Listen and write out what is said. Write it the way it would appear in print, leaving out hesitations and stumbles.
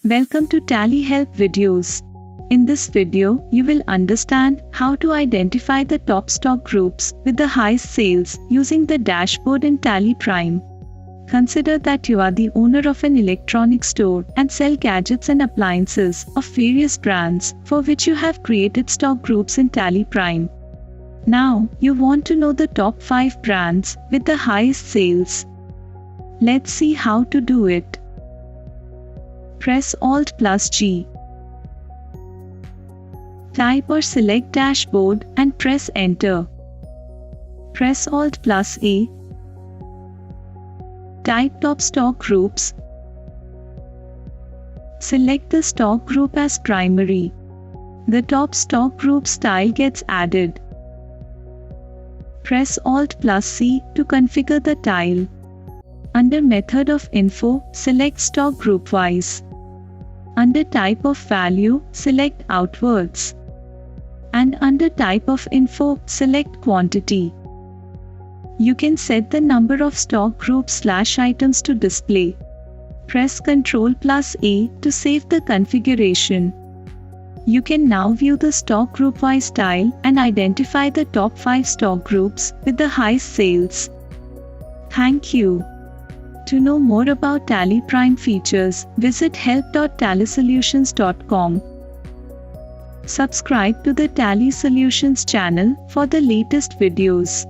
Welcome to Tally Help videos. In this video, you will understand how to identify the top stock groups with the highest sales using the dashboard in TallyPrime. Consider that you are the owner of an electronics store and sell gadgets and appliances of various brands for which you have created stock groups in TallyPrime. Now, you want to know the top 5 brands with the highest sales. Let's see how to do it. Press Alt+G. Type or select dashboard and press enter. Press Alt+A. Type top stock groups. Select the stock group as primary. The top stock group style gets added. Press Alt+C to configure the tile. Under Method of Info, select Stock Group Wise. Under Type of Value, select Outwards. And under Type of Info, select Quantity. You can set the number of stock groups/items to display. Press Ctrl+A to save the configuration. You can now view the stock group wise tile and identify the top 5 stock groups with the highest sales. Thank you. To know more about TallyPrime features, visit help.tallysolutions.com. Subscribe to the Tally Solutions channel for the latest videos.